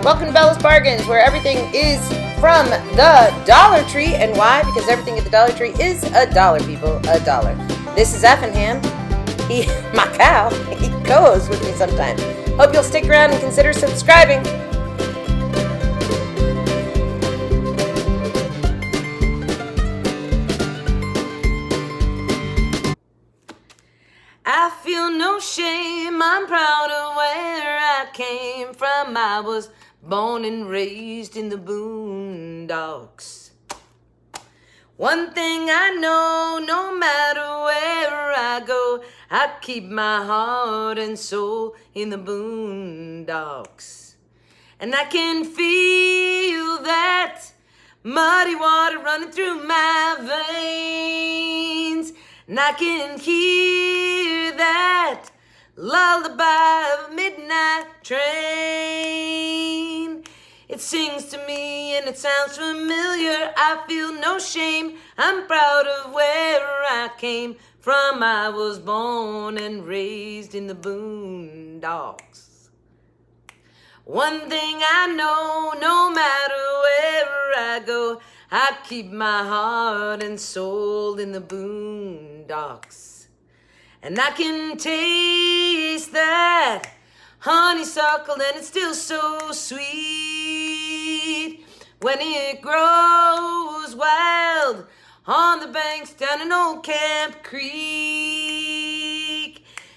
Welcome to Bella's Bargains, where everything is from the Dollar Tree. And why? Because everything at the Dollar Tree is $1, people. $1. This is Effingham. My cow, he goes with me sometimes. Hope you'll stick around and consider subscribing. I feel no shame, I'm proud of where I came from. I was born and raised in the boondocks. One thing I know, no matter where I go, I keep my heart and soul in the boondocks. And I can feel that muddy water running through my veins. And I can hear that lullaby of a midnight train. It sings to me and it sounds familiar. I feel no shame. I'm proud of where I came from. I was born and raised in the boondocks. One thing I know, no matter where I go, I keep my heart and soul in the boondocks. And I can taste that honeysuckle and it's still so sweet when it grows wild on the banks down in Old Camp Creek.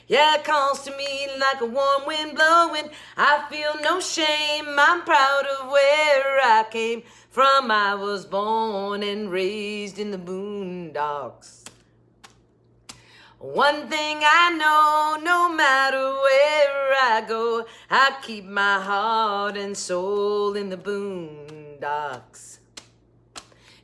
Yeah, it calls to me like a warm wind blowing. I feel no shame. I'm proud of where I came from. I was born and raised in the boondocks. One thing I know, no matter where I go, I keep my heart and soul in the boondocks.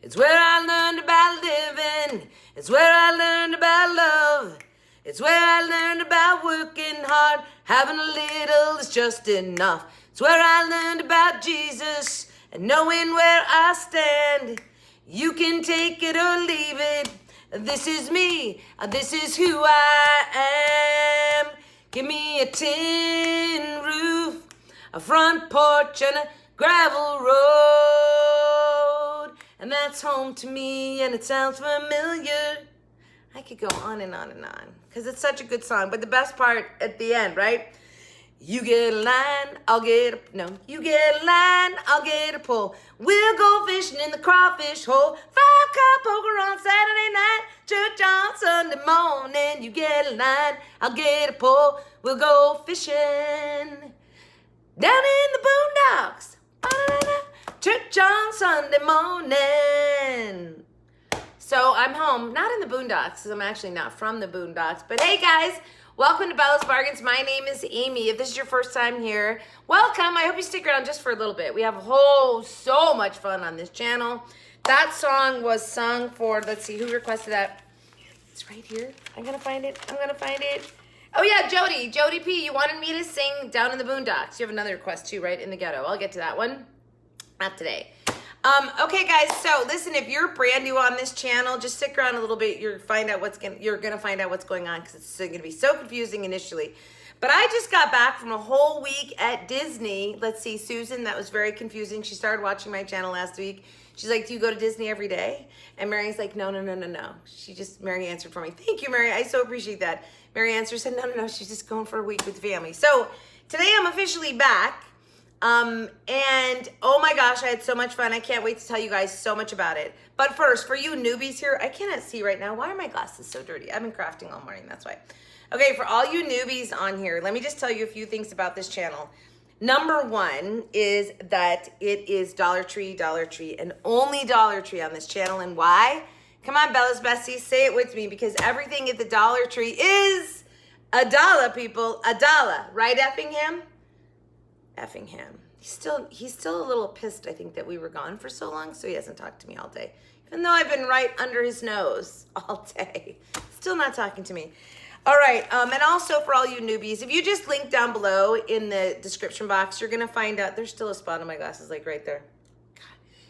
It's where I learned about living. It's where I learned about love. It's where I learned about working hard. Having a little is just enough. It's where I learned about Jesus and knowing where I stand. You can take it or leave it. This is me. This is who I am. Give me a tin roof, a front porch, and a gravel road. And that's home to me, and it sounds familiar. I could go on and on and on because it's such a good song. But the best part at the end, right? You get a line, I'll get a... No. You get a line, I'll get a pole. We'll go fishing in the crawfish hole. 5-cup poker on Saturday night. Church on Sunday morning. You get a line, I'll get a pole. We'll go fishing down in the boondocks. Church on Sunday morning. So I'm home, not in the boondocks, because I'm actually not from the boondocks. But hey guys, welcome to Bella's Bargains. My name is Amy. If this is your first time here, welcome. I hope you stick around just for a little bit. We have so much fun on this channel. That song was sung for, let's see, who requested that? It's right here. I'm going to find it. Oh yeah, Jody P. You wanted me to sing Down in the Boondocks. You have another request too, right? In the Ghetto. I'll get to that one. Not today. Okay guys, so listen, if you're brand new on this channel, just stick around a little bit. You're gonna find out what's going on because it's gonna be so confusing initially. But I just got back from a whole week at Disney. Let's see, Susan, that was very confusing. She started watching my channel last week. She's like, do you go to Disney every day? And Mary's like, no. Mary answered for me. Thank you, Mary. I so appreciate that. Mary answered, said, no. She's just going for a week with the family. So today I'm officially back. And oh my gosh, I had so much fun. I can't wait to tell you guys so much about it. But first, for you newbies here, I cannot see right now. Why are my glasses so dirty? I've been crafting all morning, that's why. Okay, for all you newbies on here, let me just tell you a few things about this channel. Number one is that it is Dollar Tree, and only Dollar Tree on this channel. And why? Come on, Bella's Besties, say it with me, because everything at the Dollar Tree is $1, people, $1. Right, Effingham? Effingham. He's still a little pissed, I think, that we were gone for so long, so he hasn't talked to me all day. Even though I've been right under his nose all day. Still not talking to me. All right, and also for all you newbies, if you just link down below in the description box, you're going to find out, there's still a spot on my glasses, like right there. God.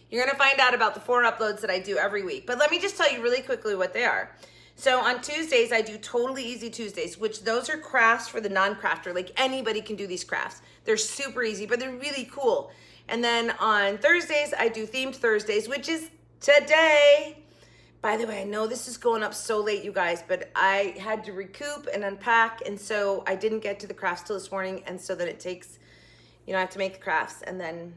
You're going to find out about the 4 uploads that I do every week. But let me just tell you really quickly what they are. So on Tuesdays, I do Totally Easy Tuesdays, which those are crafts for the non-crafter. Like anybody can do these crafts. They're super easy, but they're really cool. And then on Thursdays, I do Themed Thursdays, which is today. By the way, I know this is going up so late, you guys, but I had to recoup and unpack, and so I didn't get to the crafts till this morning, and so then it takes, I have to make the crafts and then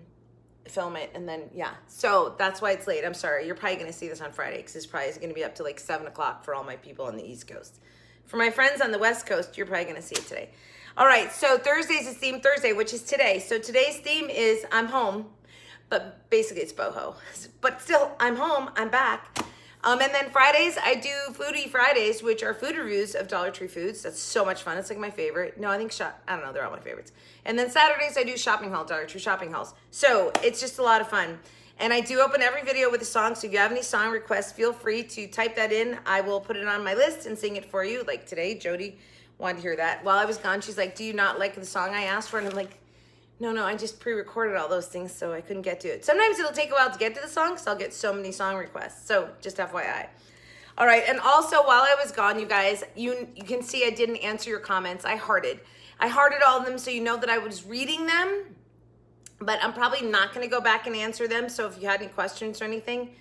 film it, and then, yeah. So that's why it's late. I'm sorry. You're probably going to see this on Friday, because this probably is going to be up to like 7 o'clock for all my people on the East Coast. For my friends on the West Coast, you're probably going to see it today. All right, so Thursdays is Theme Thursday, which is today. So today's theme is I'm home, but basically it's boho. But still, I'm home, I'm back. And then Fridays, I do Foodie Fridays, which are food reviews of Dollar Tree foods. That's so much fun. It's like my favorite. No, I think I don't know, they're all my favorites. And then Saturdays, I do shopping haul, Dollar Tree shopping hauls. So it's just a lot of fun. And I do open every video with a song, so if you have any song requests, feel free to type that in. I will put it on my list and sing it for you. Like today, Jody wanted to hear that. While I was gone, she's like, do you not like the song I asked for? And I'm like, no, I just pre-recorded all those things, so I couldn't get to it. Sometimes it'll take a while to get to the song, because I'll get so many song requests. So just FYI. All right, and also while I was gone, you guys, you can see I didn't answer your comments. I hearted all of them, so you know that I was reading them, but I'm probably not going to go back and answer them. So if you had any questions or anything,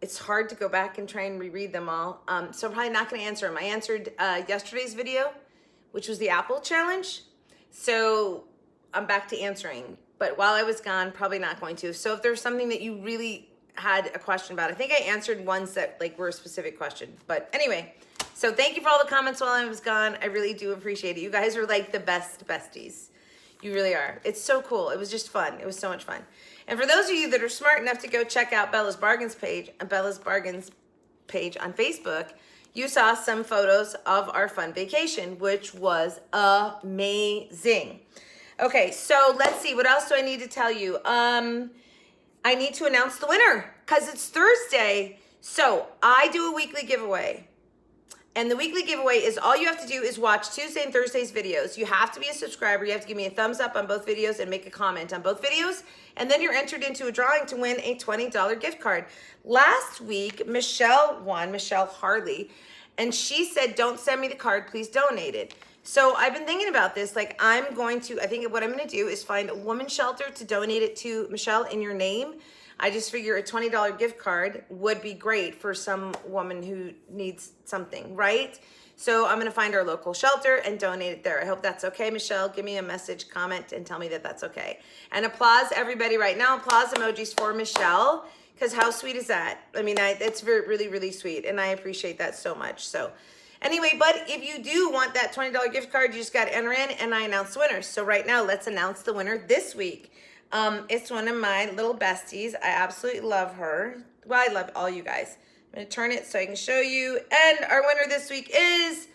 it's hard to go back and try and reread them all. So I'm probably not going to answer them. I answered yesterday's video, which was the Apple challenge. So I'm back to answering, but while I was gone, probably not going to. So if there's something that you really had a question about, I think I answered ones that like were a specific question. But anyway, so thank you for all the comments while I was gone. I really do appreciate it. You guys are like the best besties. You really are. It's so cool. It was just fun. It was so much fun. And for those of you that are smart enough to go check out Bella's Bargains page on Facebook, you saw some photos of our fun vacation, which was amazing. Okay, so let's see. What else do I need to tell you? I need to announce the winner because it's Thursday. So I do a weekly giveaway. And the weekly giveaway is all you have to do is watch Tuesday and Thursday's videos. You have to be a subscriber. You have to give me a thumbs up on both videos and make a comment on both videos. And then you're entered into a drawing to win a $20 gift card. Last week, Michelle won, Michelle Harley. And she said, don't send me the card, please donate it. So I've been thinking about this. Like I think what I'm going to do is find a women's shelter to donate it to, Michelle, in your name. I just figure a $20 gift card would be great for some woman who needs something, right? So I'm going to find our local shelter and donate it there. I hope that's okay, Michelle. Give me a message, comment, and tell me that that's okay. And applause everybody right now. Applause emojis for Michelle, because how sweet is that? I mean, it's really, really sweet, and I appreciate that so much. So anyway, but if you do want that $20 gift card, you just got to enter in, and I announce the winners. So right now, let's announce the winner this week. It's one of my little besties. I absolutely love her. Well, I love all you guys. I'm going to turn it so I can show you. And our winner this week is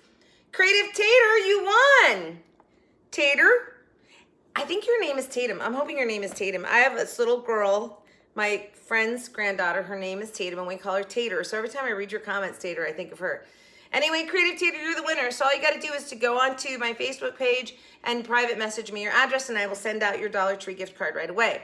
Creative Tater. You won. Tater. I think your name is Tatum. I'm hoping your name is Tatum. I have this little girl, my friend's granddaughter. Her name is Tatum, and we call her Tater. So every time I read your comments, Tater, I think of her. Anyway, Creative Tater, you're the winner. So all you got to do is to go onto my Facebook page and private message me your address, and I will send out your Dollar Tree gift card right away.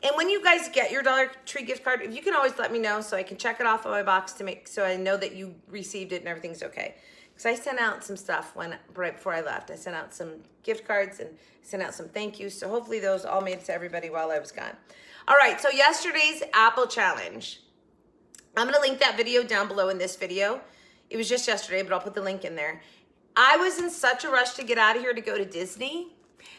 And when you guys get your Dollar Tree gift card, if you can always let me know so I can check it off on my box to make so I know that you received it and everything's okay. Because I sent out some stuff right before I left. I sent out some gift cards and sent out some thank yous. So hopefully those all made it to everybody while I was gone. All right, so yesterday's Apple challenge. I'm going to link that video down below in this video. It was just yesterday, but I'll put the link in there. I was in such a rush to get out of here to go to Disney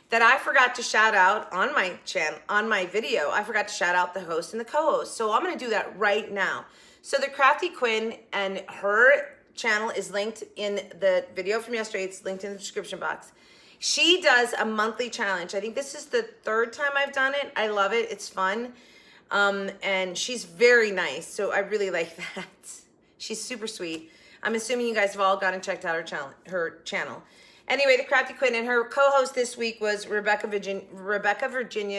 that I forgot to shout out on my channel, on my video. I forgot to shout out the host and the co-host. So I'm going to do that right now. So the Crafty Quinn, and her channel is linked in the video from yesterday. It's linked in the description box. She does a monthly challenge. I think this is the 3rd time I've done it. I love it. It's fun. And she's very nice. So I really like that. She's super sweet. I'm assuming you guys have all gone and checked out her channel. Anyway, the Crafty Quinn, and her co-host this week was Rebecca Virginia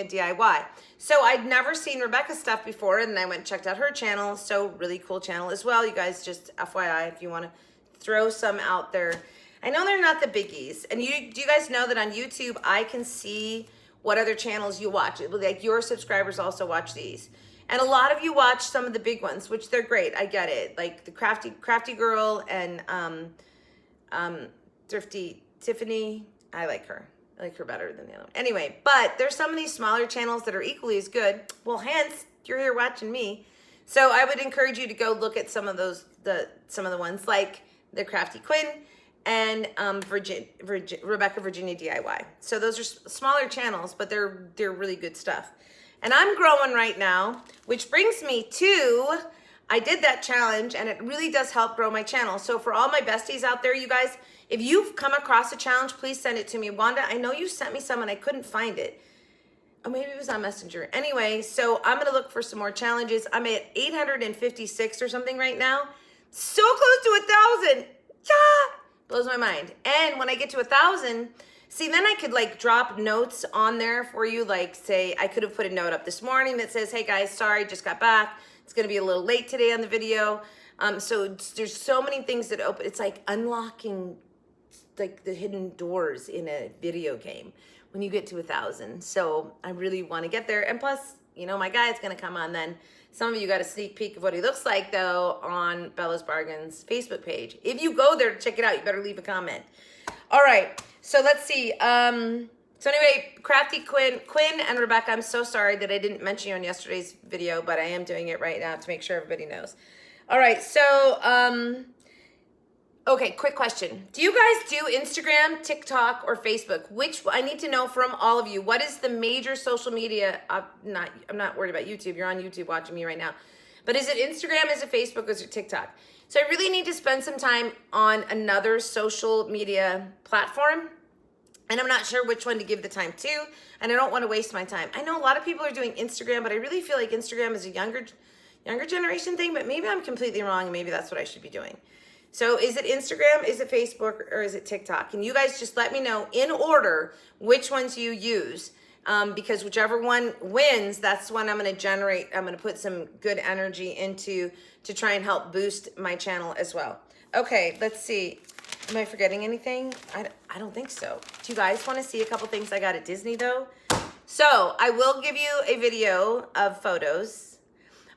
DIY. So I'd never seen Rebecca's stuff before, and I went and checked out her channel. So really cool channel as well. You guys, just FYI, if you want to throw some out there. I know they're not the biggies. And do you guys know that on YouTube, I can see what other channels you watch? Like your subscribers also watch these. And a lot of you watch some of the big ones, which they're great. I get it. Like the Crafty Girl and Thrifty Tiffany. I like her. I like her better than the other one. Anyway, but there's some of these smaller channels that are equally as good. Well, hence, you're here watching me. So I would encourage you to go look at some of those, some of the ones like the Crafty Quinn and Rebecca Virginia DIY. So those are smaller channels, but they're really good stuff. And I'm growing right now, which brings me to, I did that challenge and it really does help grow my channel. So for all my besties out there, you guys, if you've come across a challenge, please send it to me. Wanda, I know you sent me some and I couldn't find it. Oh, maybe it was on Messenger. Anyway, so I'm gonna look for some more challenges. I'm at 856 or something right now. So close to 1,000. Yeah, blows my mind. And when I get to 1,000, see, then I could like drop notes on there for you. Like say, I could have put a note up this morning that says, hey guys, sorry, just got back. It's gonna be a little late today on the video. So there's so many things that open. It's like unlocking like the hidden doors in a video game when you get to 1,000. So I really wanna get there. And plus, you know, my guy's gonna come on then. Some of you got a sneak peek of what he looks like though on Bella's Bargains Facebook page. If you go there to check it out, you better leave a comment. All right, so let's see. So anyway, Crafty Quinn and Rebecca, I'm so sorry that I didn't mention you on yesterday's video, but I am doing it right now to make sure everybody knows. All right, so, okay, quick question. Do you guys do Instagram, TikTok, or Facebook? Which, I need to know from all of you, what is the major social media? I'm not worried about YouTube. You're on YouTube watching me right now. But is it Instagram, is it Facebook, or is it TikTok? So I really need to spend some time on another social media platform. And I'm not sure which one to give the time to. And I don't want to waste my time. I know a lot of people are doing Instagram, but I really feel like Instagram is a younger generation thing, but maybe I'm completely wrong and maybe that's what I should be doing. So is it Instagram, is it Facebook, or is it TikTok? And you guys just let me know in order which ones you use. Because whichever one wins, that's when I'm going to generate, I'm going to put some good energy into to try and help boost my channel as well. Okay, let's see. Am I forgetting anything? I don't think so. Do you guys want to see a couple things I got at Disney though? So I will give you a video of photos.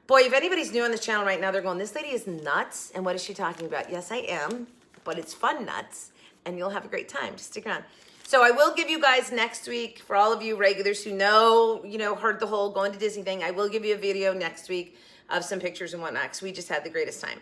Boy, if anybody's new on this channel right now, they're going, this lady is nuts. And what is she talking about? Yes, I am, but it's fun nuts and you'll have a great time. Just stick around. So I will give you guys next week, for all of you regulars who know, heard the whole going to Disney thing, I will give you a video next week of some pictures and whatnot, because we just had the greatest time.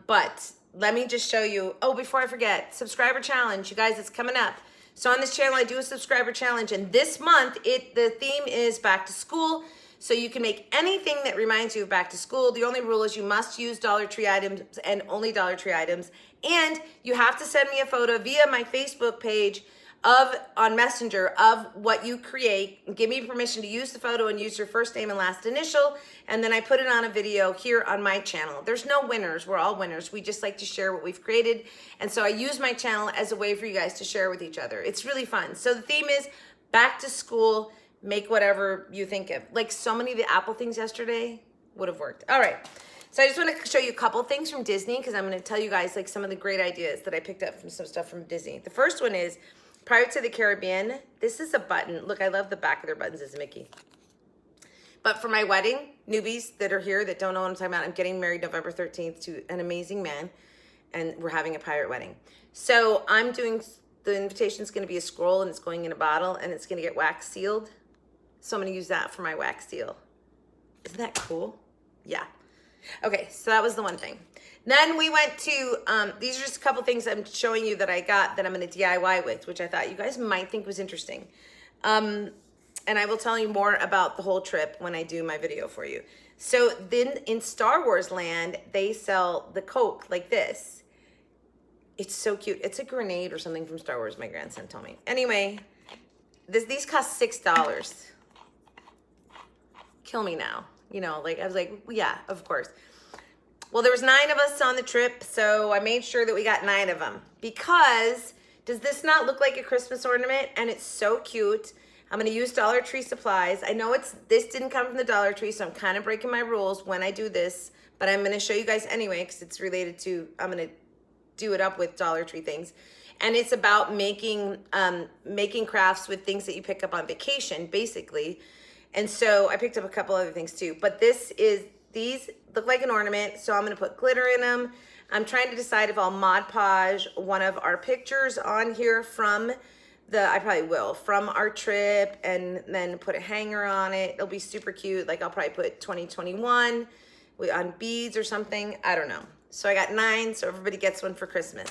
But let me just show you, oh, before I forget, subscriber challenge. You guys, it's coming up. So on this channel, I do a subscriber challenge, and this month, the theme is back to school. So you can make anything that reminds you of back to school. The only rule is you must use Dollar Tree items and only Dollar Tree items. And you have to send me a photo via my Facebook page on Messenger of what you create. Give me permission to use the photo and use your first name and last initial, and then I put it on a video here on my channel. There's no winners, we're all winners. We just like to share what we've created, and so I use my channel as a way for you guys to share with each other. It's really fun. So the theme is back to school, make whatever you think of. Like so many of the Apple things yesterday would have worked. All right, so I just want to show you a couple things from Disney, because I'm going to tell you guys like some of the great ideas that I picked up from some stuff from Disney. The first one is Pirates of the Caribbean. This is a button. Look, I love the back of their buttons as a Mickey. But for my wedding, newbies that are here that don't know what I'm talking about, I'm getting married November 13th to an amazing man, and we're having a pirate wedding. So I'm doing, the invitation's going to be a scroll, and it's going in a bottle, and it's going to get wax sealed. So I'm going to use that for my wax seal. Isn't that cool? Yeah. Okay, so that was the one thing. Then we went to, these are just a couple things I'm showing you that I got that I'm going to DIY with, which I thought you guys might think was interesting. And I will tell you more about the whole trip when I do my video for you. So then in Star Wars land, they sell the Coke like this. It's so cute. It's a grenade or something from Star Wars, my grandson told me. Anyway, these cost $6. Kill me now. I was like, yeah, of course. Well, there was 9 of us on the trip, so I made sure that we got 9 of them. Because, does this not look like a Christmas ornament? And it's so cute. I'm going to use Dollar Tree supplies. I know this didn't come from the Dollar Tree, so I'm kind of breaking my rules when I do this. But I'm going to show you guys anyway, because it's related to, I'm going to do it up with Dollar Tree things. And it's about making crafts with things that you pick up on vacation, basically. And so I picked up a couple other things too. But these look like an ornament, so I'm gonna put glitter in them. I'm trying to decide if I'll Mod Podge one of our pictures on here from I probably will, from our trip, and then put a hanger on it. It'll be super cute. Like I'll probably put 2021 on beads or something. I don't know. So I got 9, so everybody gets one for Christmas.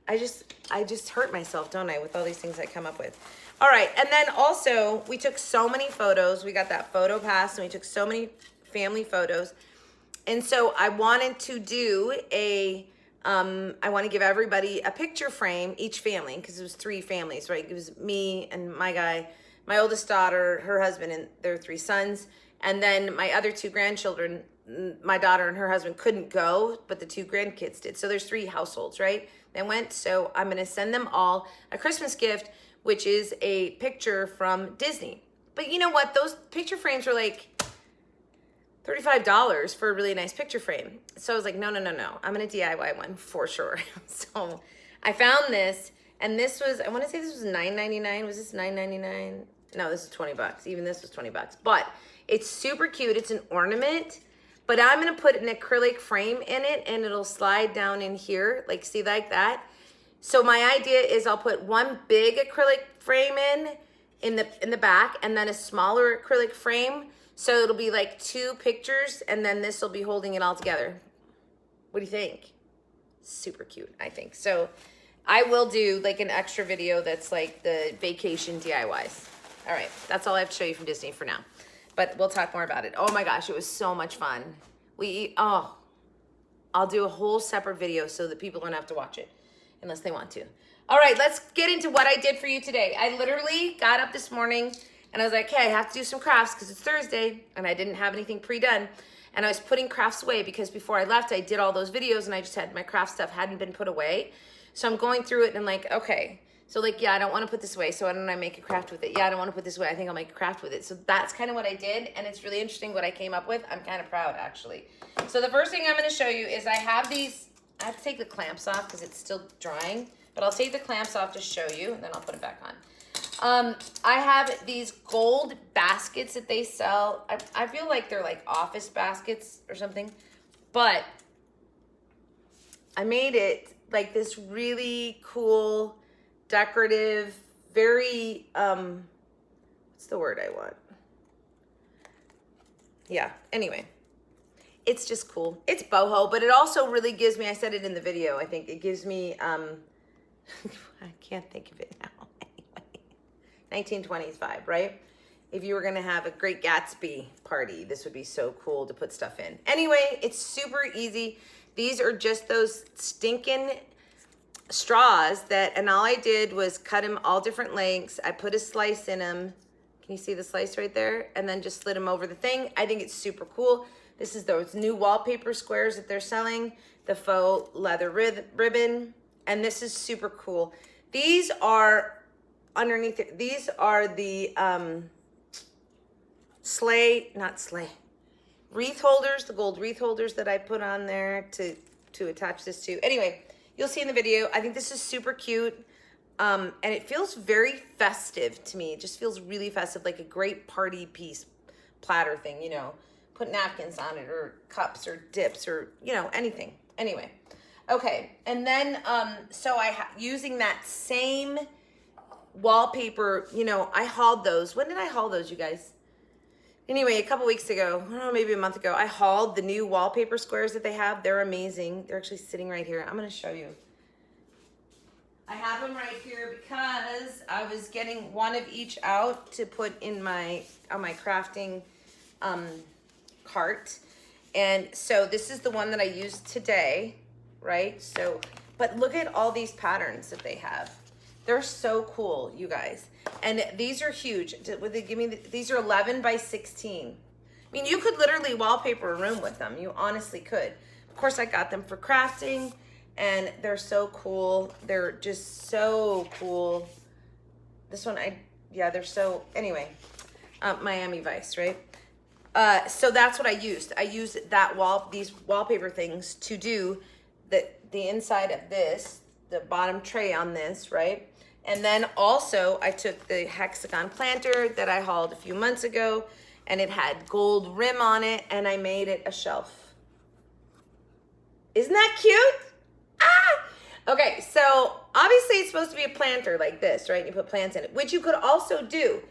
I just hurt myself, don't I, with all these things I come up with. All right, and then also we took so many photos. We got that photo pass, and we took so many family photos. And so I wanted to do I want to give everybody a picture frame, each family, because it was 3 families, right? It was me and my guy, my oldest daughter, her husband, and their 3 sons. And then my other 2 grandchildren, my daughter and her husband couldn't go, but the 2 grandkids did. So there's 3 households, right? They went, so I'm going to send them all a Christmas gift, which is a picture from Disney. But you know what? Those picture frames were like $35 for a really nice picture frame. So I was like, no. I'm going to DIY one for sure. So I found this, and this was, I want to say this was $9.99. Was this $9.99? No, this is $20. Even this was $20. But it's super cute. It's an ornament, but I'm going to put an acrylic frame in it, and it'll slide down in here. Like, see, like that. So my idea is I'll put one big acrylic frame in the back, and then a smaller acrylic frame. So it'll be like 2 pictures, and then this will be holding it all together. What do you think? Super cute, I think. So I will do like an extra video that's like the vacation DIYs. All right, that's all I have to show you from Disney for now. But we'll talk more about it. Oh my gosh, it was so much fun. I'll do a whole separate video so that people don't have to watch it unless they want to. All right, let's get into what I did for you today. I literally got up this morning and I was like, hey, I have to do some crafts because it's Thursday and I didn't have anything pre-done. And I was putting crafts away because before I left, I did all those videos and I just had my craft stuff hadn't been put away. So I'm going through it and like, okay. So like, yeah, I don't want to put this away. So why don't I make a craft with it? Yeah, I don't want to put this away. I think I'll make a craft with it. So that's kind of what I did. And it's really interesting what I came up with. I'm kind of proud actually. So the first thing I'm going to show you is I have these, I have to take the clamps off because it's still drying, but I'll take the clamps off to show you and then I'll put it back on. I have these gold baskets that they sell. I feel like they're like office baskets or something, but I made it like this really cool, decorative, very, what's the word I want? Yeah, anyway, it's just cool. It's boho, but it also really gives me, I said it in the video, I think it gives me, I can't think of it now. 1920s vibe, right? If you were gonna have a Great Gatsby party, this would be so cool to put stuff in. Anyway, it's super easy. These are just those stinking straws and all I did was cut them all different lengths. I put a slice in them. Can you see the slice right there? And then just slid them over the thing. I think it's super cool. This is those new wallpaper squares that they're selling, the faux leather ribbon, and this is super cool. These are underneath it, these are the wreath holders, the gold wreath holders that I put on there to attach this to. Anyway, you'll see in the video. I think this is super cute. And it feels very festive to me. It just feels really festive, like a great party piece platter thing, you know, put napkins on it or cups or dips or, you know, anything. Anyway, okay. And then, so using that same wallpaper, you know, I hauled those. When did I haul those, you guys? Anyway, a couple weeks ago, I don't know, maybe a month ago, I hauled the new wallpaper squares that they have. They're amazing. They're actually sitting right here. I'm going to show you. I have them right here because I was getting one of each out to put in on my crafting cart. And so this is the one that I used today, right? So, but look at all these patterns that they have. They're so cool, you guys. And these are huge. Would they give me these are 11 by 16. I mean, you could literally wallpaper a room with them. You honestly could. Of course, I got them for crafting, and they're so cool. They're just so cool. This one, they're so, anyway, Miami Vice, right? So that's what I used. I used these wallpaper things to do the inside of this, the bottom tray on this, right? And then also I took the hexagon planter that I hauled a few months ago, and it had gold rim on it, and I made it a shelf. Isn't that cute? Ah! Okay, so obviously it's supposed to be a planter like this, right? You put plants in it, which you could also do.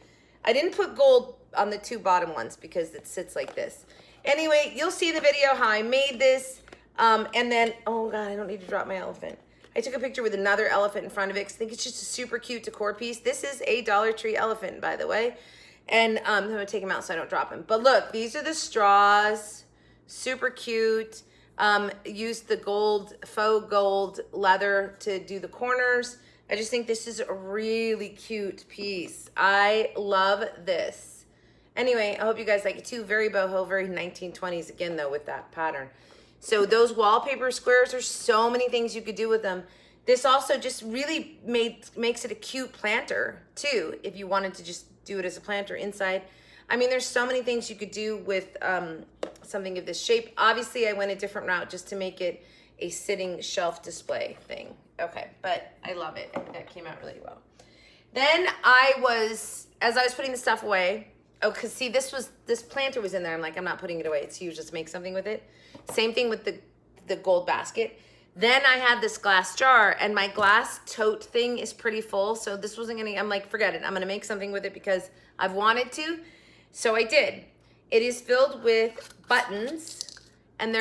I didn't put gold on the two bottom ones because it sits like this. Anyway, you'll see in the video how I made this. And then, oh God, I don't need to drop my elephant. I took a picture with another elephant in front of it because I think it's just a super cute decor piece. This is a Dollar Tree elephant, by the way. And I'm gonna take him out so I don't drop him. But look, these are the straws, super cute. Used the gold, faux gold leather to do the corners. I just think this is a really cute piece. I love this. Anyway, I hope you guys like it too. Very boho, very 1920s again though with that pattern. So those wallpaper squares, there's so many things you could do with them. This also just really makes it a cute planter too, if you wanted to just do it as a planter inside. I mean, there's so many things you could do with something of this shape. Obviously, I went a different route just to make it a sitting shelf display thing. Okay, but I love it. That came out really well. Then as I was putting the stuff away, oh, cause see, this planter was in there. I'm like, I'm not putting it away. It's huge, just make something with it. Same thing with the gold basket. Then I had this glass jar, and my glass tote thing is pretty full. So this wasn't I'm like, forget it. I'm gonna make something with it because I've wanted to. So I did. It is filled with buttons, and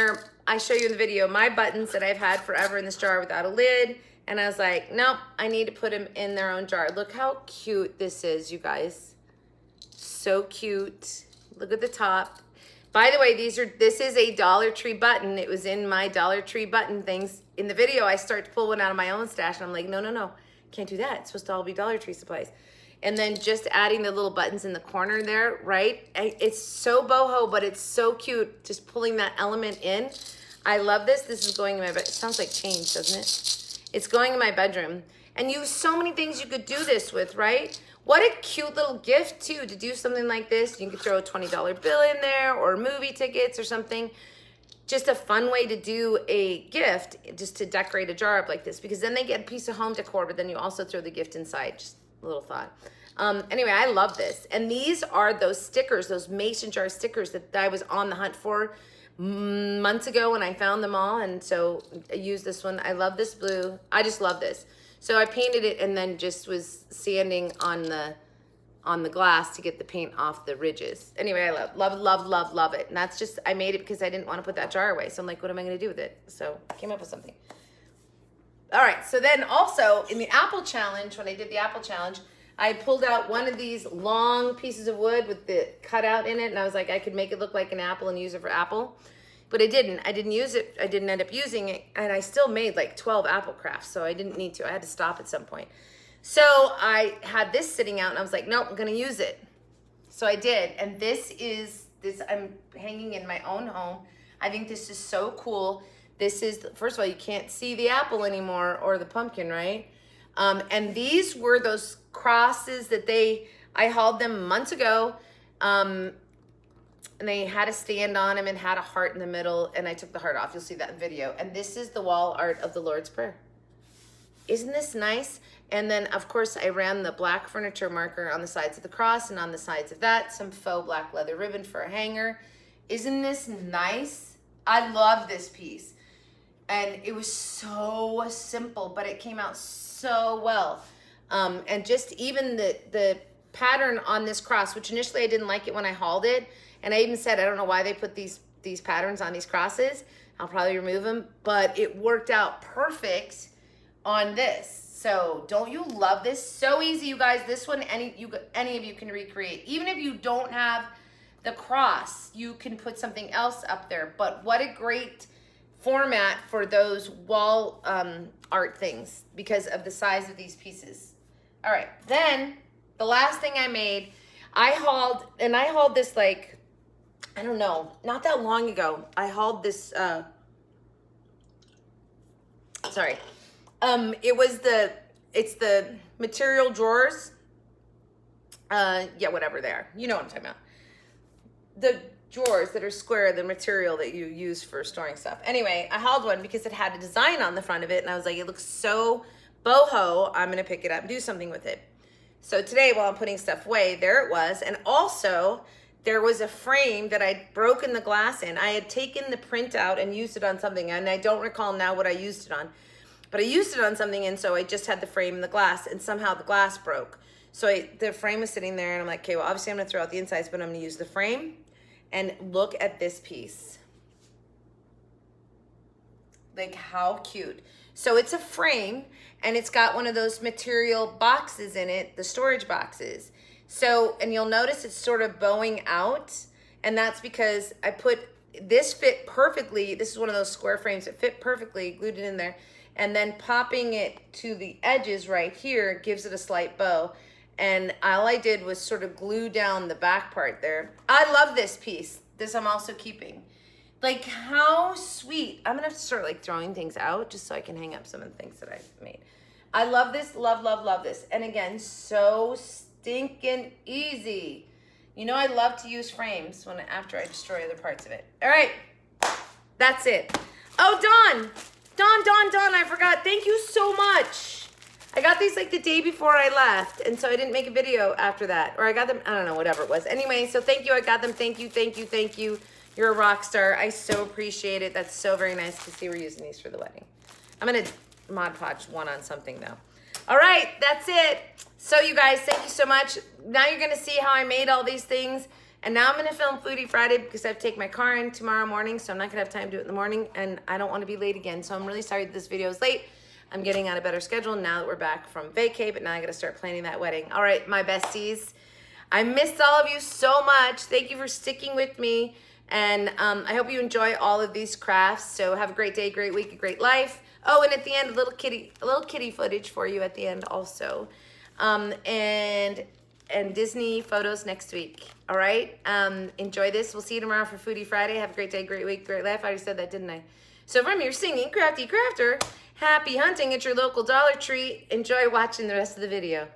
I show you in the video, my buttons that I've had forever in this jar without a lid. And I was like, nope, I need to put them in their own jar. Look how cute this is, you guys. So cute. Look at the top. By the way, this is a Dollar Tree button. It was in my Dollar Tree button things. In the video, I start to pull one out of my own stash, and I'm like, no, can't do that. It's supposed to all be Dollar Tree supplies. And then just adding the little buttons in the corner there, right? It's so boho, but it's so cute. Just pulling that element in. I love this. This is going in my bed. It sounds like change, doesn't it? It's going in my bedroom. And you have so many things you could do this with, right? What a cute little gift too, to do something like this. You could throw a $20 bill in there or movie tickets or something. Just a fun way to do a gift, just to decorate a jar up like this, because then they get a piece of home decor, but then you also throw the gift inside. Just a little thought. Anyway, I love this. And these are those stickers, those mason jar stickers that I was on the hunt for months ago when I found them all. And so I used this one. I love this blue. I just love this. So I painted it and then just was sanding on the glass to get the paint off the ridges. Anyway, I love it. And that's just, I made it because I didn't want to put that jar away. So I'm like, what am I going to do with it? So I came up with something. All right. So then also in the apple challenge, when I did the apple challenge, I pulled out one of these long pieces of wood with the cutout in it. And I was like, I could make it look like an apple and use it for apple. But I didn't use it. I didn't end up using it. And I still made like 12 apple crafts. So I didn't need to. I had to stop at some point. So I had this sitting out and I was like, nope, I'm going to use it. So I did. And this I'm hanging in my own home. I think this is so cool. This is, first of all, you can't see the apple anymore or the pumpkin, right? And these were those crosses that I hauled them months ago. And they had a stand on them and had a heart in the middle, and I took the heart off. You'll see that in video. And this is the wall art of the Lord's Prayer. Isn't this nice? And then, of course, I ran the black furniture marker on the sides of the cross and on the sides of that, some faux black leather ribbon for a hanger. Isn't this nice? I love this piece. And it was so simple, but it came out so well. And just even the pattern on this cross, which initially I didn't like it when I hauled it. And I even said, I don't know why they put these patterns on these crosses. I'll probably remove them, but it worked out perfect on this. So don't you love this? So easy, you guys. This one, any of you can recreate. Even if you don't have the cross, you can put something else up there. But what a great format for those wall art things because of the size of these pieces. All right, then the last thing I made, I hauled this like, I don't know, not that long ago. I hauled this, it's the material drawers. Yeah, whatever they are. You know what I'm talking about. The drawers that are square, the material that you use for storing stuff. Anyway, I hauled one because it had a design on the front of it, and I was like, it looks so boho, I'm gonna pick it up and do something with it. So today, while I'm putting stuff away, there it was. And also, there was a frame that I'd broken the glass in. I had taken the print out and used it on something, and I don't recall now what I used it on. But I used it on something, and so I just had the frame and the glass, and somehow the glass broke. So the frame was sitting there, and I'm like, okay, well, obviously I'm gonna throw out the insides, but I'm gonna use the frame. And look at this piece. Like, how cute. So it's a frame, and it's got one of those material boxes in it, the storage boxes. So, and you'll notice it's sort of bowing out, and that's because I put, this fit perfectly. This is one of those square frames that fit perfectly, glued it in there, and then popping it to the edges right here gives it a slight bow. And all I did was sort of glue down the back part there. I love this piece. This I'm also keeping. Like, how sweet. I'm gonna have to start like throwing things out just so I can hang up some of the things that I've made. I love this, love, love, love this. And again, so stinking easy. You know I love to use frames after I destroy other parts of it. All right, that's it. Oh, Dawn, I forgot. Thank you so much. I got these like the day before I left, and so I didn't make a video after that. Or I got them, I don't know, whatever it was. Anyway, so thank you, I got them. Thank you, thank you, thank you. You're a rock star. I so appreciate it. That's so very nice to see we're using these for the wedding. I'm gonna Mod Podge one on something though. All right, that's it. So you guys, thank you so much. Now you're gonna see how I made all these things. And now I'm gonna film Foodie Friday because I have to take my car in tomorrow morning, so I'm not gonna have time to do it in the morning, and I don't wanna be late again. So I'm really sorry that this video is late. I'm getting on a better schedule now that we're back from vacay, but now I gotta start planning that wedding. All right, my besties. I missed all of you so much. Thank you for sticking with me. And I hope you enjoy all of these crafts. So have a great day, great week, a great life. Oh, and at the end, a little kitty footage for you at the end also. And Disney photos next week. All right. Enjoy this. We'll see you tomorrow for Foodie Friday. Have a great day, great week, great life. I already said that, didn't I? So from your singing crafty crafter, happy hunting at your local Dollar Tree. Enjoy watching the rest of the video.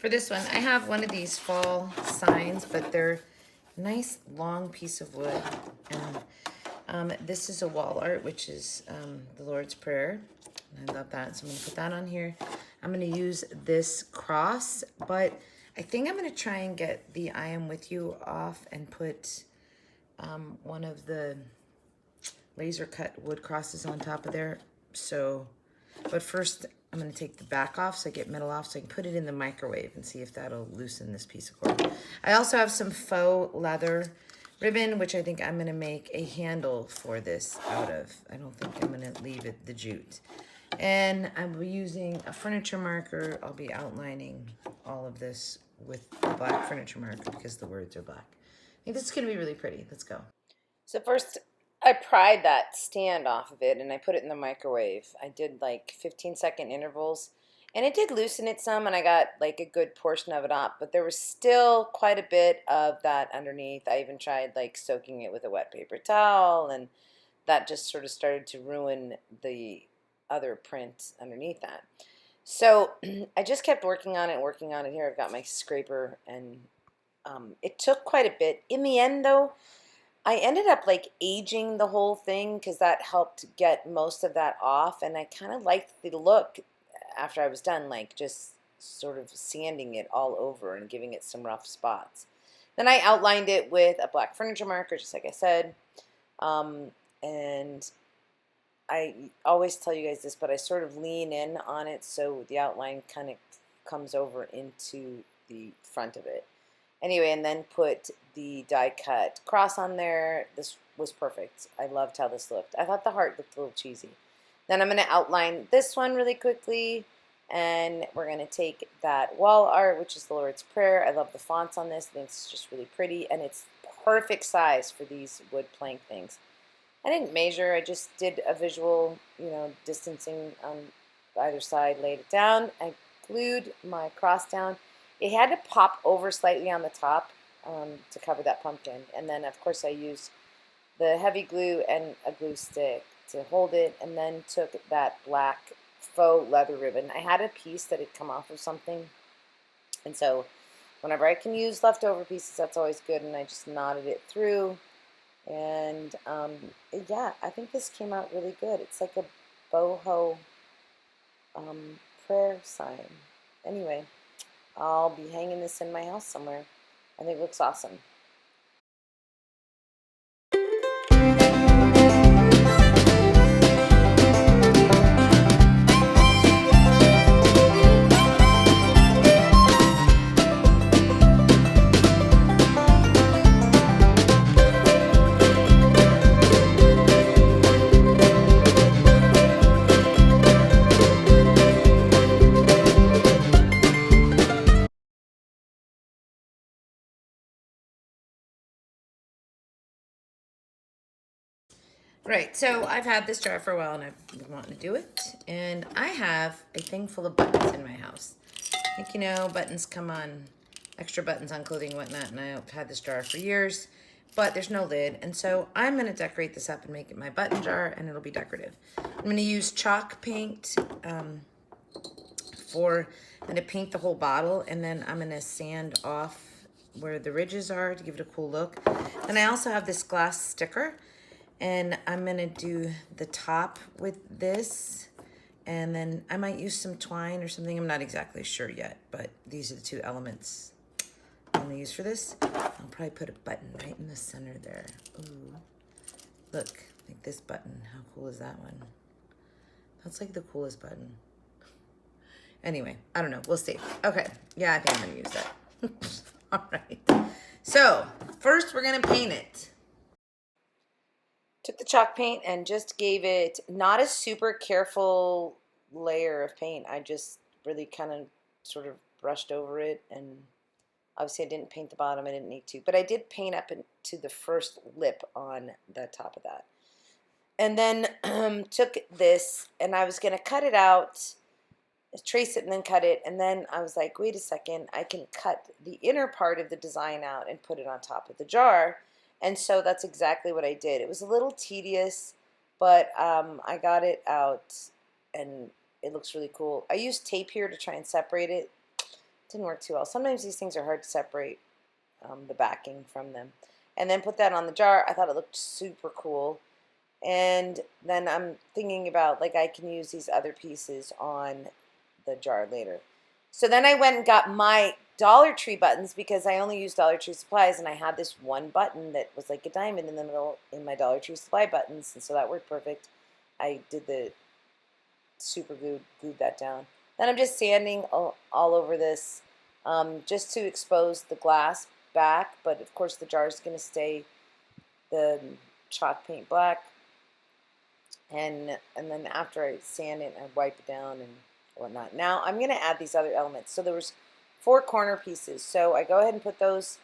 For this one, I have one of these fall signs, but they're a nice long piece of wood. And this is a wall art, which is the Lord's Prayer. And I love that. So I'm going to put that on here. I'm going to use this cross, but I think I'm going to try and get the I Am With You off and put one of the laser cut wood crosses on top of there. So, but first I'm going to take the back off so I get metal off so I can put it in the microwave and see if that'll loosen this piece of cord. I also have some faux leather ribbon, which I think I'm going to make a handle for this out of. I don't think I'm going to leave it the jute. And I'm using a furniture marker. I'll be outlining all of this with the black furniture marker because the words are black. I think this is going to be really pretty. Let's go. So first, I pried that stand off of it and I put it in the microwave. I did like 15-second intervals and it did loosen it some and I got like a good portion of it up, but there was still quite a bit of that underneath. I even tried like soaking it with a wet paper towel and that just sort of started to ruin the other print underneath that. So I just kept working on it. Here I've got my scraper and it took quite a bit. In the end though, I ended up like aging the whole thing because that helped get most of that off, and I kind of liked the look after I was done, like just sort of sanding it all over and giving it some rough spots. Then I outlined it with a black furniture marker, just like I said, and I always tell you guys this, but I sort of lean in on it so the outline kind of comes over into the front of it. Anyway, and then put the die cut cross on there. This was perfect. I loved how this looked. I thought the heart looked a little cheesy. Then I'm going to outline this one really quickly, and we're going to take that wall art, which is the Lord's Prayer. I love the fonts on this. I think it's just really pretty, and it's perfect size for these wood plank things. I didn't measure. I just did a visual, distancing on either side, laid it down. I glued my cross down. It had to pop over slightly on the top to cover that pumpkin. And then, of course, I used the heavy glue and a glue stick to hold it, and then took that black faux leather ribbon. I had a piece that had come off of something, and so whenever I can use leftover pieces, that's always good, and I just knotted it through. And yeah, I think this came out really good. It's like a boho prayer sign. Anyway, I'll be hanging this in my house somewhere. I think it looks awesome. Right, so I've had this jar for a while and I've been wanting to do it. And I have a thing full of buttons in my house. I think, buttons come on, extra buttons on clothing and whatnot, and I've had this jar for years, but there's no lid. And so I'm gonna decorate this up and make it my button jar, and it'll be decorative. I'm gonna use chalk paint I'm gonna paint the whole bottle, and then I'm gonna sand off where the ridges are to give it a cool look. And I also have this glass sticker, and I'm gonna do the top with this, and then I might use some twine or something. I'm not exactly sure yet, but these are the two elements I'm gonna use for this. I'll probably put a button right in the center there. Ooh, look, like this button. How cool is that one? That's like the coolest button. Anyway, I don't know, we'll see. Okay, yeah, I think I'm gonna use that. All right, so first we're gonna paint it. Took the chalk paint and just gave it not a super careful layer of paint. I just really kind of sort of brushed over it, and obviously I didn't paint the bottom. I didn't need to, but I did paint up into the first lip on the top of that. And then took this, and I was going to cut it out, trace it and then cut it, and then I was like, wait a second, I can cut the inner part of the design out and put it on top of the jar. And so that's exactly what I did. It was a little tedious, but I got it out, and it looks really cool. I used tape here to try and separate it. Didn't work too well. Sometimes these things are hard to separate the backing from them. And then put that on the jar. I thought it looked super cool. And then I'm thinking about, like, I can use these other pieces on the jar later. So then I went and got my Dollar Tree buttons, because I only use Dollar Tree supplies, and I had this one button that was like a diamond in the middle in my Dollar Tree supply buttons, and so that worked perfect. I did the super glue, glued that down. Then I'm just sanding all over this just to expose the glass back, but of course the jar is going to stay the chalk paint black. And then after I sand it, I wipe it down and whatnot. Now I'm going to add these other elements. So there was 4 corner pieces, so I go ahead and put those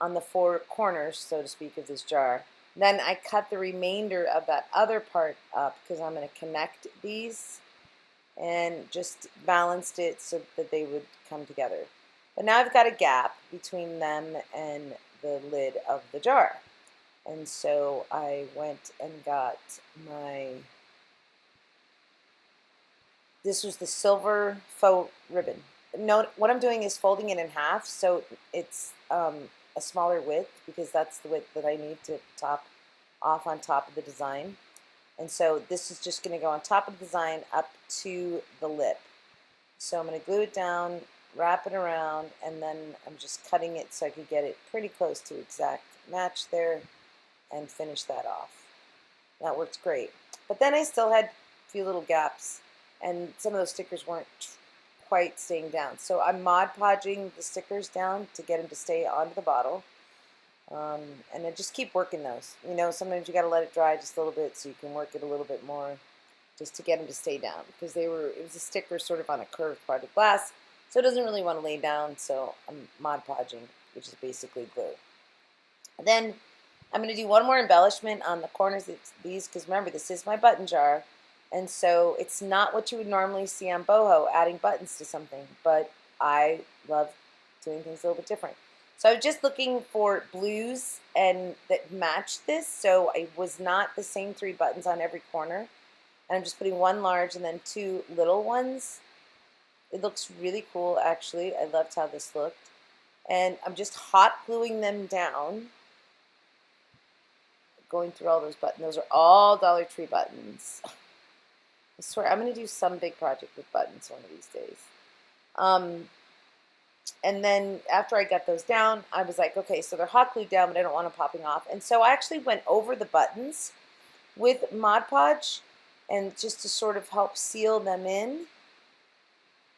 on the 4 corners, so to speak, of this jar. Then I cut the remainder of that other part up, because I'm going to connect these, and just balanced it so that they would come together. But now I've got a gap between them and the lid of the jar. And so I went and got this was the silver faux ribbon. No, what I'm doing is folding it in half, so it's a smaller width because that's the width that I need to top off on top of the design. And so this is just going to go on top of the design up to the lip. So I'm going to glue it down, wrap it around, and then I'm just cutting it so I could get it pretty close to exact match there and finish that off. That works great. But then I still had a few little gaps, and some of those stickers weren't quite staying down. So I'm Mod Podging the stickers down to get them to stay onto the bottle. And I just keep working those. You know, sometimes you got to let it dry just a little bit so you can work it a little bit more just to get them to stay down, because it was a sticker sort of on a curved part of glass, so it doesn't really want to lay down, so I'm Mod Podging, which is basically glue. And then I'm going to do one more embellishment on the corners of these, because remember, this is my button jar, and so it's not what you would normally see on boho, adding buttons to something, but I love doing things a little bit different. So I was just looking for blues and that matched this, so it was not the same 3 buttons on every corner. And I'm just putting 1 large and then 2 little ones. It looks really cool, actually. I loved how this looked. And I'm just hot gluing them down, going through all those buttons. Those are all Dollar Tree buttons. I swear, I'm going to do some big project with buttons one of these days. And then after I got those down, I was like, okay, so they're hot glued down, but I don't want them popping off. And so I actually went over the buttons with Mod Podge, and just to sort of help seal them in.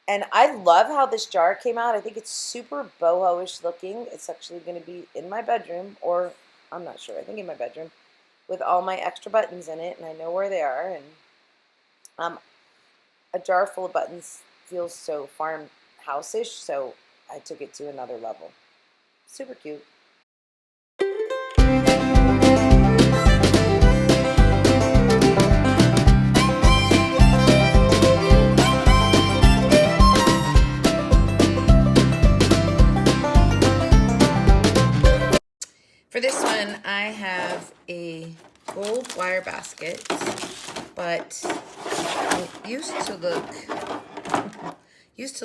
And I love how this jar came out. I think it's super boho-ish looking. It's actually going to be in my bedroom, or I'm not sure, I think in my bedroom, with all my extra buttons in it, and I know where they are. And a jar full of buttons feels so farmhouse-ish, so I took it to another level. Super cute. For this one, I have a gold wire basket, but it used to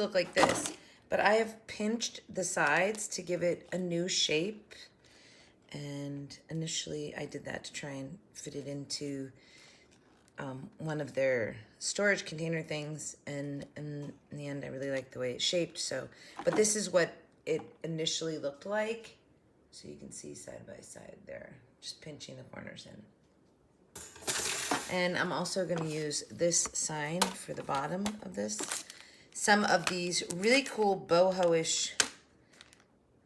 look like this. But I have pinched the sides to give it a new shape. And initially I did that to try and fit it into one of their storage container things. And in the end, I really liked the way it's shaped. So, but this is what it initially looked like. So you can see side by side there, just pinching the corners in. And I'm also going to use this sign for the bottom of this. Some of these really cool boho-ish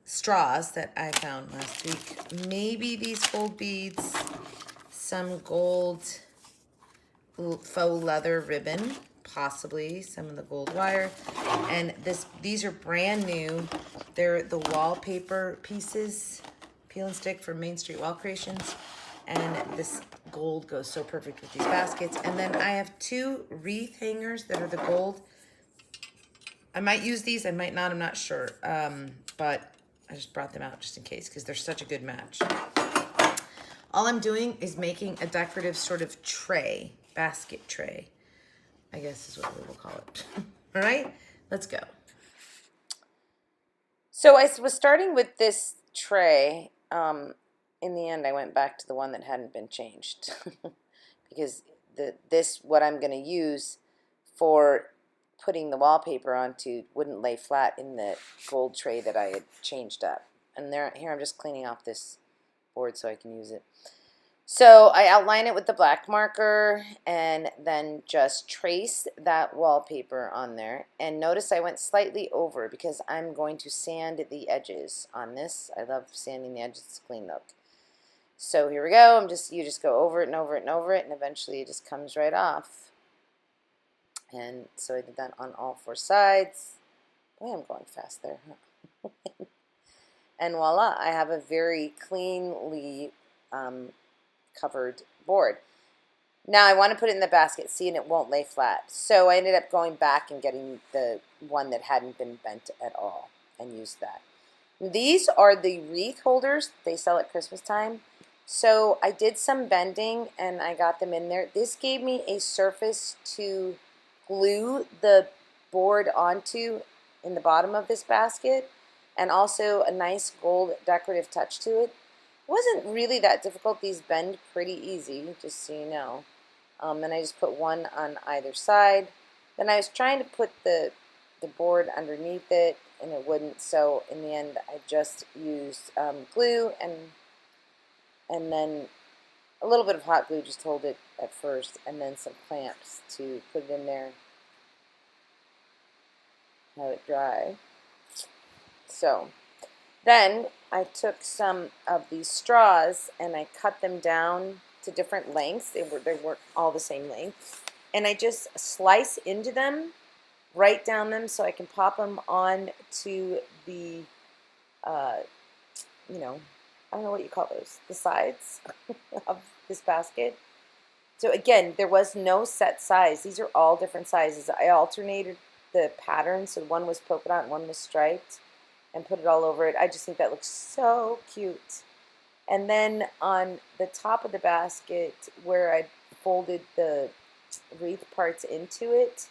straws that I found last week. Maybe these gold beads, some gold faux leather ribbon, possibly some of the gold wire. And these are brand new. They're the wallpaper pieces, peel and stick for Main Street Wall Creations. And this gold goes so perfect with these baskets. And then I have 2 wreath hangers that are the gold. I might use these, I might not, I'm not sure. But I just brought them out just in case because they're such a good match. All I'm doing is making a decorative sort of tray, basket tray, I guess is what we will call it. All right, let's go. So I was starting with this tray. In the end, I went back to the one that hadn't been changed because what I'm going to use for putting the wallpaper onto wouldn't lay flat in the gold tray that I had changed up. And here I'm just cleaning off this board so I can use it. So I outline it with the black marker and then just trace that wallpaper on there. And notice I went slightly over because I'm going to sand the edges on this. I love sanding the edges, it's a clean look. So here we go. You just go over it and over it and over it, and eventually it just comes right off. And so I did that on all 4 sides. Boy, I'm going fast there. Huh? And voila, I have a very cleanly covered board. Now I want to put it in the basket, see, and it won't lay flat. So I ended up going back and getting the one that hadn't been bent at all and used that. These are the wreath holders they sell at Christmas time. So I did some bending and I got them in there. This gave me a surface to glue the board onto in the bottom of this basket. and also a nice gold decorative touch to it. It wasn't really that difficult. These bend pretty easy, just so you know. And I just put one on either side. Then I was trying to put the board underneath it, and it wouldn't. So in the end, I just used glue and then a little bit of hot glue just to hold it at first, and then some clamps to put it in there, have it dry. So then I took some of these straws and I cut them down to different lengths. They weren't all the same length. And I just slice into them, right down them, so I can pop them on to the, you know, I don't know what you call those, the sides of this basket. So again, there was no set size. These are all different sizes. I alternated the patterns, so one was polka dot and one was striped, and put it all over it. I just think that looks so cute. And then on the top of the basket, where I folded the wreath parts into it,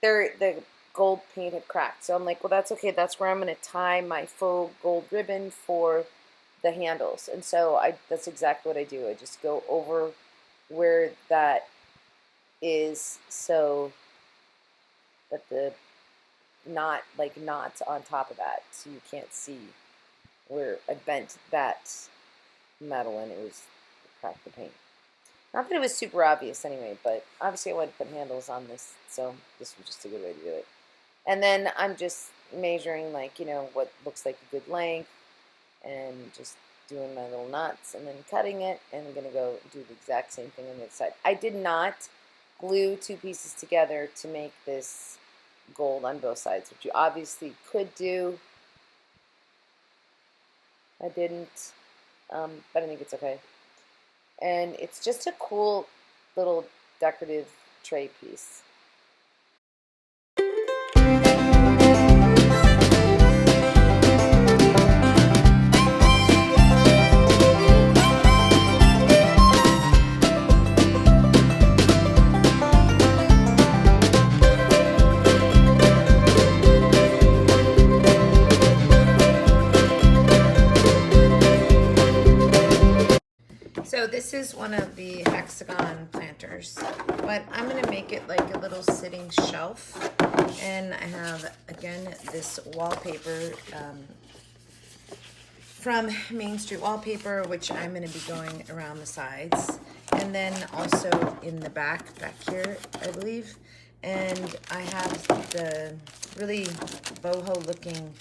the gold paint had cracked. So I'm like, well, that's okay. That's where I'm going to tie my faux gold ribbon for the handles. And so that's exactly what I do. I just go over where that is, so that the knots on top of that, so you can't see where I bent that metal and it was cracked the paint. Not that it was super obvious anyway, but obviously I wanted to put handles on this, so this was just a good way to do it. And then I'm just measuring, like, you know, what looks like a good length, and just doing my little knots and then cutting it, and I'm going to go do the exact same thing on the other side. I did not glue two pieces together to make this gold on both sides, which you obviously could do. I didn't, but I think it's okay. And it's just a cool little decorative tray piece. So this is one of the hexagon planters, but I'm going to make it like a little sitting shelf. And I have, again, this wallpaper from Main Street Wallpaper, which I'm going to be going around the sides. And then also in the back here, I believe. And I have the really boho looking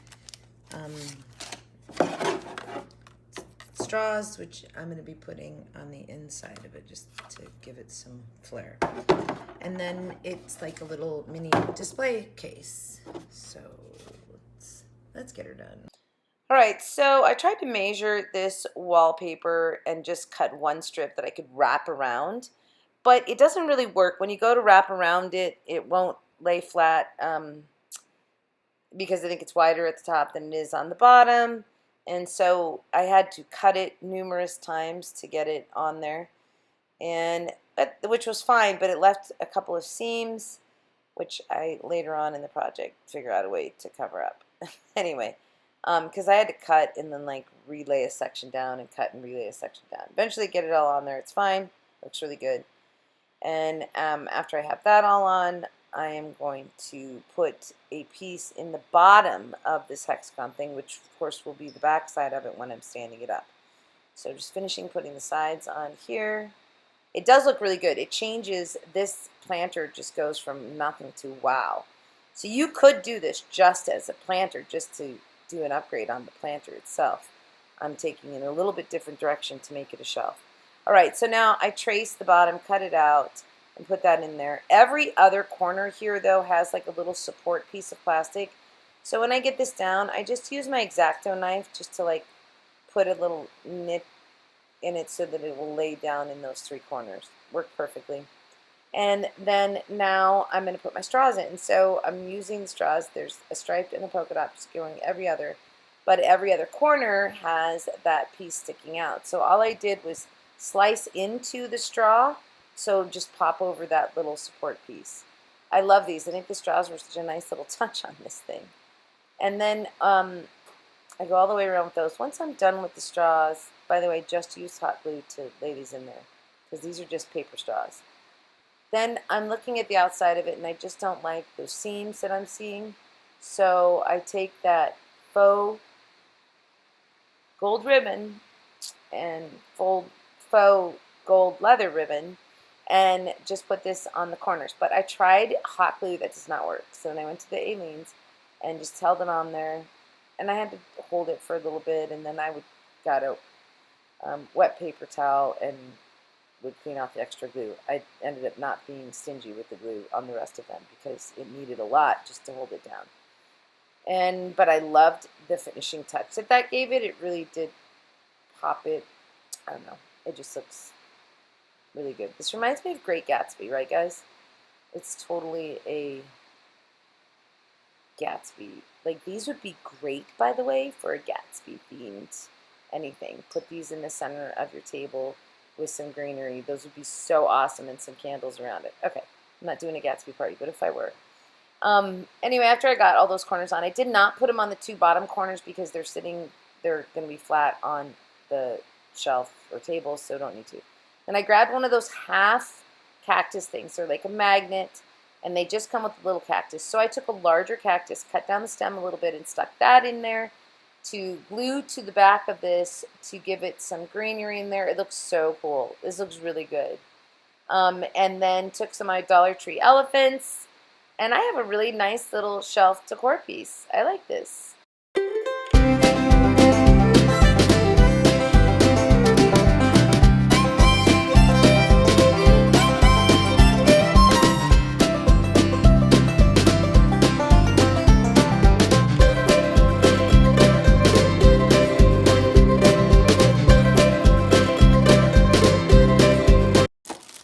straws, which I'm going to be putting on the inside of it just to give it some flair. And then it's like a little mini display case. So let's get her done. All right, so I tried to measure this wallpaper and just cut one strip that I could wrap around, but it doesn't really work. When you go to wrap around it, it won't lay flat because I think it's wider at the top than it is on the bottom. And so I had to cut it numerous times to get it on there, which was fine, but it left a couple of seams, which I later on in the project figure out a way to cover up. Anyway, because I had to cut and then like relay a section down and cut and relay a section down. Eventually get it all on there. It's fine. Looks really good. And after I have that all on, I am going to put a piece in the bottom of this hexagon thing, which of course will be the back side of it when I'm standing it up. So just finishing putting the sides on here. It does look really good. It changes. This planter just goes from nothing to wow. So you could do this just as a planter, just to do an upgrade on the planter itself. I'm taking it in a little bit different direction to make it a shelf. All right, so now I trace the bottom, cut it out, and put that in there. Every other corner here, though, has like a little support piece of plastic. So when I get this down, I just use my X-Acto knife just to like put a little nip in it so that it will lay down in those three corners. Worked perfectly. And then now I'm going to put my straws in. So I'm using the straws. There's a striped and a polka dot just going every other. But every other corner has that piece sticking out. So all I did was slice into the straw. So just pop over that little support piece. I love these. I think the straws were such a nice little touch on this thing. And then I go all the way around with those. Once I'm done with the straws, by the way, just use hot glue to lay these in there because these are just paper straws. Then I'm looking at the outside of it, and I just don't like those seams that I'm seeing. So I take that faux gold ribbon and faux gold leather ribbon and just put this on the corners. But I tried hot glue. That does not work. So then I went to the Aleene's and just held it on there. And I had to hold it for a little bit, and then I got a wet paper towel and would clean off the extra glue. I ended up not being stingy with the glue on the rest of them because it needed a lot just to hold it down. But I loved the finishing touch that gave it. It really did pop it. I don't know. It just looks really good. This reminds me of Great Gatsby, right, guys? It's totally a Gatsby. Like, these would be great, by the way, for a Gatsby themed anything. Put these in the center of your table with some greenery. Those would be so awesome, and some candles around it. Okay, I'm not doing a Gatsby party, but if I were. Anyway, after I got all those corners on, I did not put them on the two bottom corners because they're going to be flat on the shelf or table, so don't need to. And I grabbed one of those half cactus things. They're like a magnet, and they just come with a little cactus. So I took a larger cactus, cut down the stem a little bit, and stuck that in there to glue to the back of this to give it some greenery in there. It looks so cool. This looks really good. And then took some of my Dollar Tree elephants, and I have a really nice little shelf decor piece. I like this.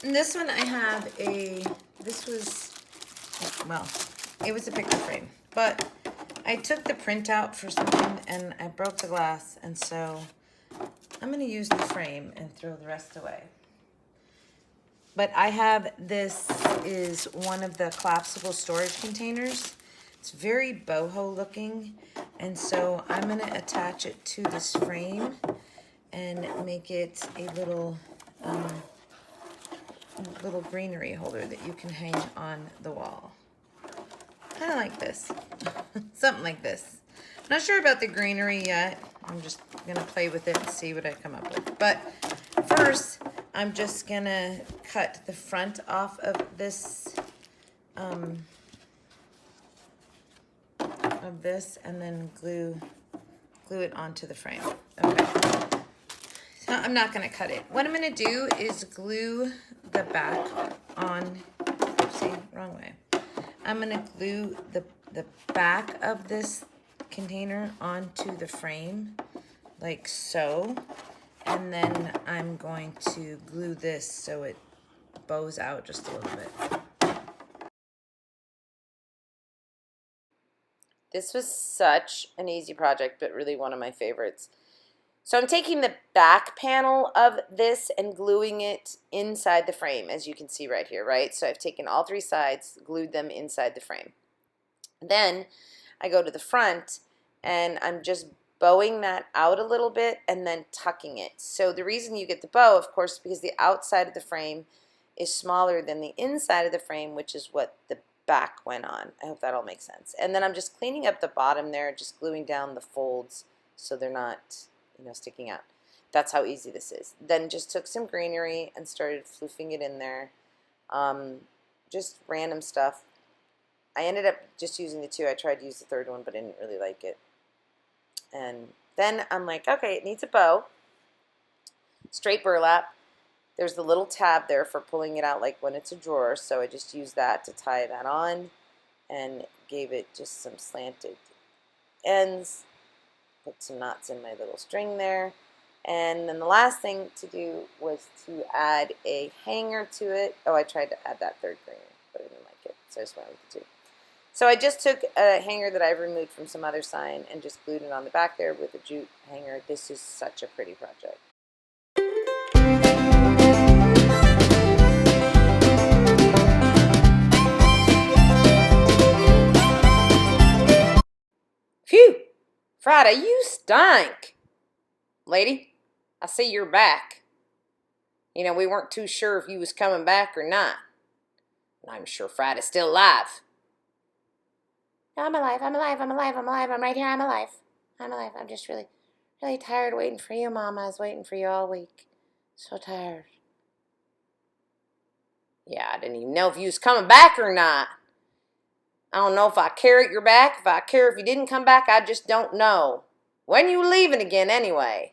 This one I have it was a picture frame, but I took the print out for something and I broke the glass, and so I'm going to use the frame and throw the rest away. But I have, this is one of the collapsible storage containers. It's very boho looking, and so I'm going to attach it to this frame and make it a little greenery holder that you can hang on the wall. Kind of like this. Something like this. Not sure about the greenery yet. I'm just going to play with it and see what I come up with. But first, I'm just going to cut the front off of this, and then glue it onto the frame. Okay. So I'm not going to cut it. What I'm going to do is glue the back on, oopsie, wrong way. I'm going to glue the back of this container onto the frame, like so. And then I'm going to glue this so it bows out just a little bit. This was such an easy project, but really one of my favorites. So I'm taking the back panel of this and gluing it inside the frame, as you can see right here, right? So I've taken all three sides, glued them inside the frame. Then I go to the front and I'm just bowing that out a little bit and then tucking it. So the reason you get the bow, of course, because the outside of the frame is smaller than the inside of the frame, which is what the back went on. I hope that all makes sense. And then I'm just cleaning up the bottom there, just gluing down the folds so they're not, sticking out. That's how easy this is. Then just took some greenery and started floofing it in there. Just random stuff. I ended up just using the two. I tried to use the third one, but I didn't really like it. And then I'm like, okay, it needs a bow. Straight burlap. There's the little tab there for pulling it out like when it's a drawer, so I just used that to tie that on and gave it just some slanted ends. Put some knots in my little string there. And then the last thing to do was to add a hanger to it. Oh, I tried to add that third hanger, but I didn't like it, so I just went with the two. So I just took a hanger that I've removed from some other sign and just glued it on the back there with a jute hanger. This is such a pretty project. Friday, you stink. Lady, I see you're back. You know, we weren't too sure if you was coming back or not. And I'm sure Friday's still alive. No, I'm alive. I'm right here. I'm alive. I'm just really tired waiting for you, Mom. I was waiting for you all week. So tired. Yeah, I didn't even know if you was coming back or not. I don't know if I care at your back, if I care if you didn't come back, I just don't know. When you leaving again, anyway?